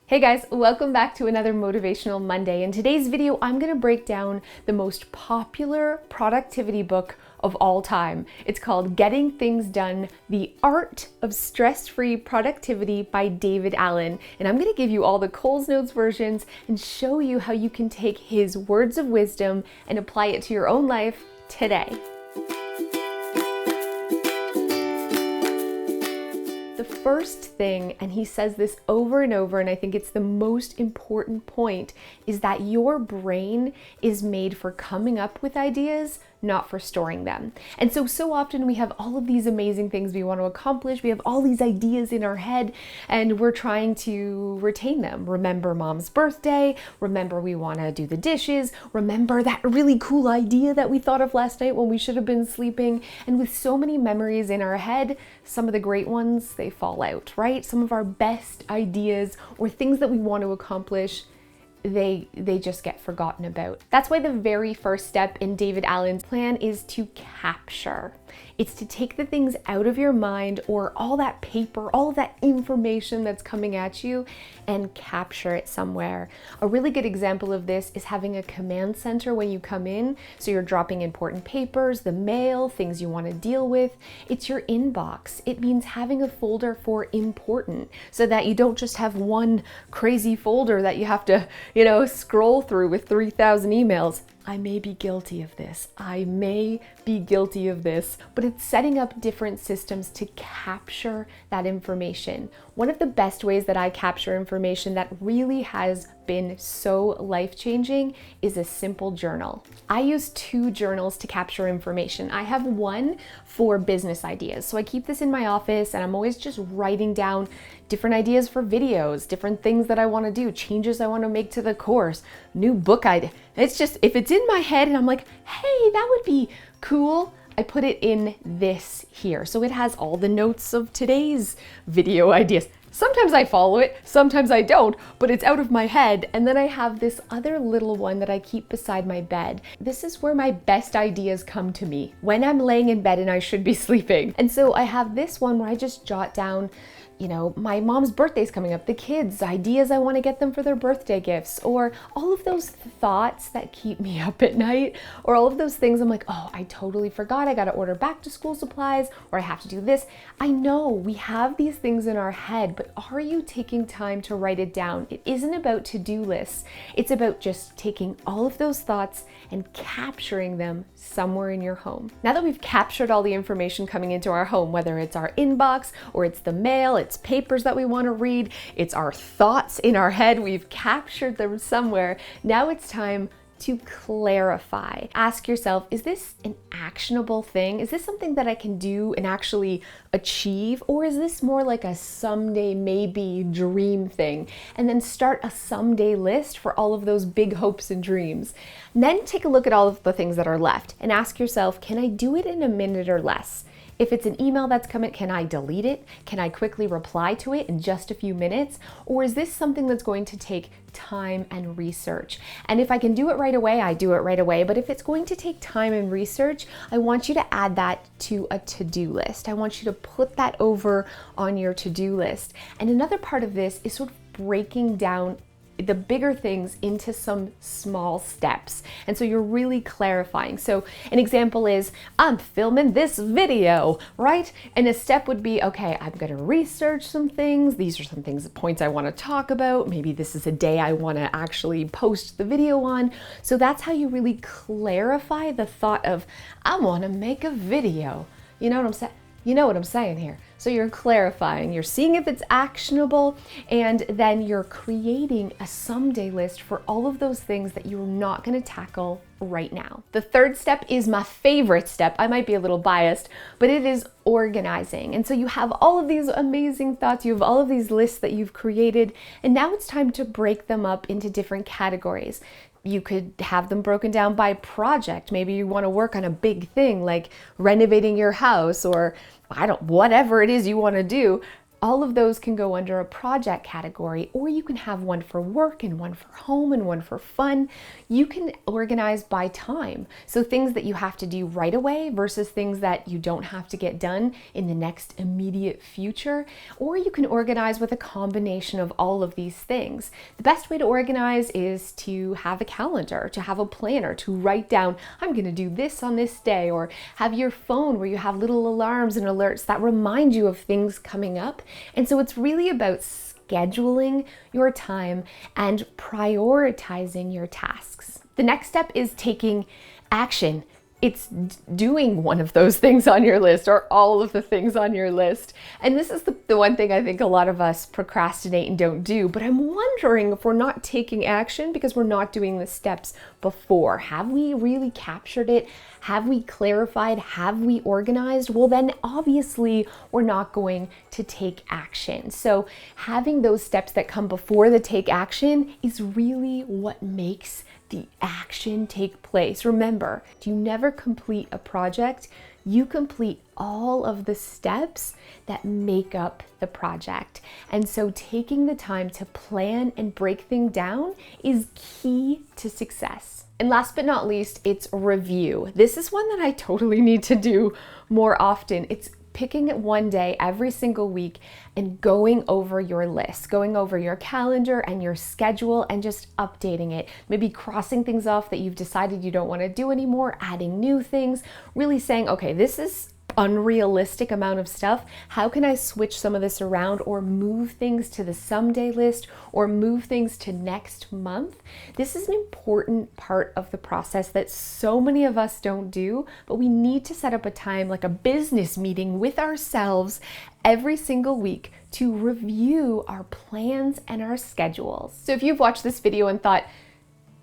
Hey guys, welcome back to another Motivational Monday. In today's video, I'm going to break down the most popular productivity book of all time. It's called Getting Things Done: The Art of Stress-Free Productivity by David Allen. And I'm going to give you all the Coles Notes versions and show you how you can take his words of wisdom and apply it to your own life today. The first thing, and he says this over and over, and I think it's the most important point, is that your brain is made for coming up with ideas, not for storing them. And so often we have all of these amazing things we want to accomplish. We have all these ideas in our head and we're trying to retain them. Remember mom's birthday, remember we want to do the dishes, remember that really cool idea that we thought of last night when we should have been sleeping. And with so many memories in our head, some of the great ones, they fall out, right? Some of our best ideas or things that we want to accomplish, they just get forgotten about. That's why the very first step in David Allen's plan is to capture. It's to take the things out of your mind or all that paper, all of that information that's coming at you and capture it somewhere. A really good example of this is having a command center when you come in. So you're dropping important papers, the mail, things you want to deal with. It's your inbox. It means having a folder for important so that you don't just have one crazy folder that you have to, scroll through with 3,000 emails. I may be guilty of this. I may be guilty of this, but it's setting up different systems to capture that information. One of the best ways that I capture information that really has been so life-changing is a simple journal. I use 2 journals to capture information. I have one for business ideas. So I keep this in my office and I'm always just writing down different ideas for videos, different things that I want to do, changes I want to make to the course, new book idea. It's just, if it's in my head and I'm like, hey, that would be cool, I put it in this here. So it has all the notes of today's video ideas. Sometimes I follow it, sometimes I don't, but it's out of my head. And then I have this other little one that I keep beside my bed. This is where my best ideas come to me when I'm laying in bed and I should be sleeping. And so I have this one where I just jot down, my mom's birthday's coming up, the kids, ideas I want to get them for their birthday gifts, or all of those thoughts that keep me up at night, or all of those things I'm like, oh, I totally forgot, I got to order back to school supplies, or I have to do this. I know we have these things in our head, but are you taking time to write it down? It isn't about to-do lists. It's about just taking all of those thoughts and capturing them somewhere in your home. Now that we've captured all the information coming into our home, whether it's our inbox or it's the mail, it's papers that we want to read, it's our thoughts in our head, we've captured them somewhere. Now it's time to clarify. Ask yourself, is this an actionable thing? Is this something that I can do and actually achieve? Or is this more like a someday maybe dream thing? And then start a someday list for all of those big hopes and dreams. And then take a look at all of the things that are left and ask yourself, can I do it in a minute or less? If it's an email that's coming, can I delete it? Can I quickly reply to it in just a few minutes? Or is this something that's going to take time and research? And if I can do it right away, I do it right away. But if it's going to take time and research, I want you to add that to a to-do list. I want you to put that over on your to-do list. And another part of this is sort of breaking down the bigger things into some small steps. And so you're really clarifying. So an example is, I'm filming this video, right? And a step would be, okay, I'm gonna research some things. These are some things, points I wanna talk about. Maybe this is a day I wanna actually post the video on. So that's how you really clarify the thought of, I wanna make a video. You know what I'm saying? You know what I'm saying here. So you're clarifying, you're seeing if it's actionable, and then you're creating a someday list for all of those things that you're not going to tackle right now. The third step is my favorite step. I might be a little biased, but it is organizing. And so you have all of these amazing thoughts, you have all of these lists that you've created, and now it's time to break them up into different categories. You could have them broken down by project. Maybe you want to work on a big thing like renovating your house or whatever it is you want to do. All of those can go under a project category, or you can have one for work and one for home and one for fun. You can organize by time. So things that you have to do right away versus things that you don't have to get done in the next immediate future. Or you can organize with a combination of all of these things. The best way to organize is to have a calendar, to have a planner, to write down, I'm going to do this on this day, or have your phone where you have little alarms and alerts that remind you of things coming up. And so it's really about scheduling your time and prioritizing your tasks. The next step is taking action. It's doing one of those things on your list or all of the things on your list. And this is the one thing I think a lot of us procrastinate and don't do. But I'm wondering if we're not taking action because we're not doing the steps before. Have we really captured it? Have we clarified? Have we organized? Well, then obviously we're not going to take action. So having those steps that come before the take action is really what makes the action take place. Remember, you never complete a project, you complete all of the steps that make up the project. And so taking the time to plan and break things down is key to success. And last but not least, it's review. This is one that I totally need to do more often. It's picking it one day every single week and going over your list, going over your calendar and your schedule and just updating it. Maybe crossing things off that you've decided you don't want to do anymore, adding new things, really saying, okay, this is unrealistic amount of stuff. How can I switch some of this around or move things to the someday list or move things to next month? This is an important part of the process that so many of us don't do, but we need to set up a time, like a business meeting with ourselves every single week to review our plans and our schedules. So if you've watched this video and thought,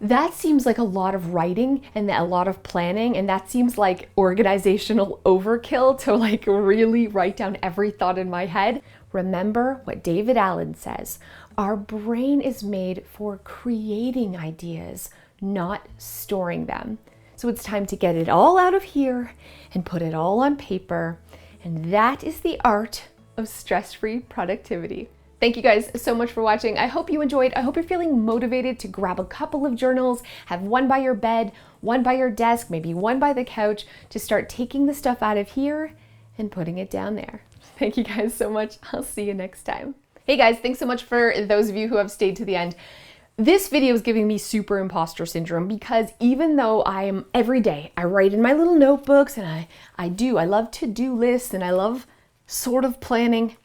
that seems like a lot of writing and a lot of planning, and that seems like organizational overkill to like really write down every thought in my head. Remember what David Allen says, our brain is made for creating ideas, not storing them. So it's time to get it all out of here and put it all on paper. And that is the art of stress-free productivity. Thank you guys so much for watching. I hope you enjoyed. I hope you're feeling motivated to grab a couple of journals, have one by your bed, one by your desk, maybe one by the couch, to start taking the stuff out of here and putting it down there. Thank you guys so much. I'll see you next time. Hey guys, thanks so much for those of you who have stayed to the end. This video is giving me super imposter syndrome because even though every day I write in my little notebooks and I love to-do lists and I love sort of planning,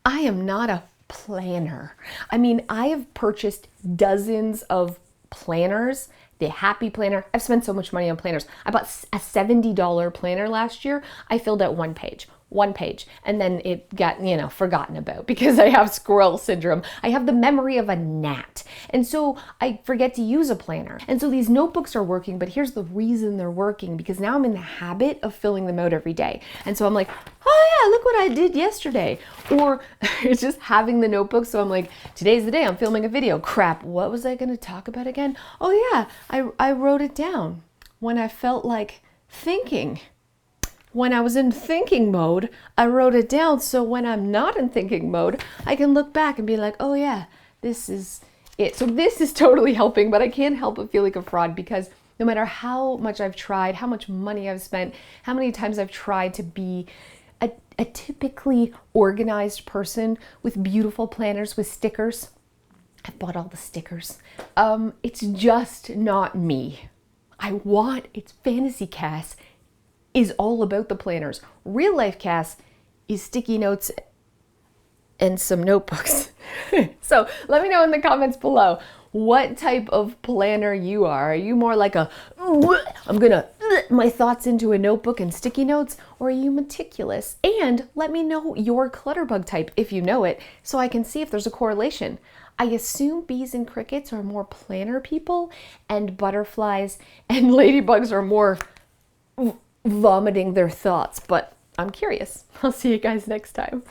I am not a planner. I mean, I have purchased dozens of planners, the Happy Planner. I've spent so much money on planners. I bought a $70 planner last year. I filled out one page, and then it got, forgotten about because I have squirrel syndrome. I have the memory of a gnat. And so I forget to use a planner. And so these notebooks are working, but here's the reason they're working, because now I'm in the habit of filling them out every day. And so I'm like, oh yeah, look what I did yesterday. Or it's just having the notebook. So I'm like, today's the day I'm filming a video. Crap, what was I gonna talk about again? Oh yeah, I wrote it down when I felt like thinking. When I was in thinking mode, I wrote it down, so when I'm not in thinking mode, I can look back and be like, oh yeah, this is it. So this is totally helping, but I can't help but feel like a fraud because no matter how much I've tried, how much money I've spent, how many times I've tried to be a typically organized person with beautiful planners with stickers, I've bought all the stickers. It's just not me. It's Fantasy Cast is all about the planners. Real life Cass is sticky notes and some notebooks. So let me know in the comments below what type of planner you are. Are you more like I'm gonna my thoughts into a notebook and sticky notes, or are you meticulous? And let me know your Clutterbug type if you know it, so I can see if there's a correlation. I assume bees and crickets are more planner people, and butterflies and ladybugs are more vomiting their thoughts, but I'm curious. I'll see you guys next time.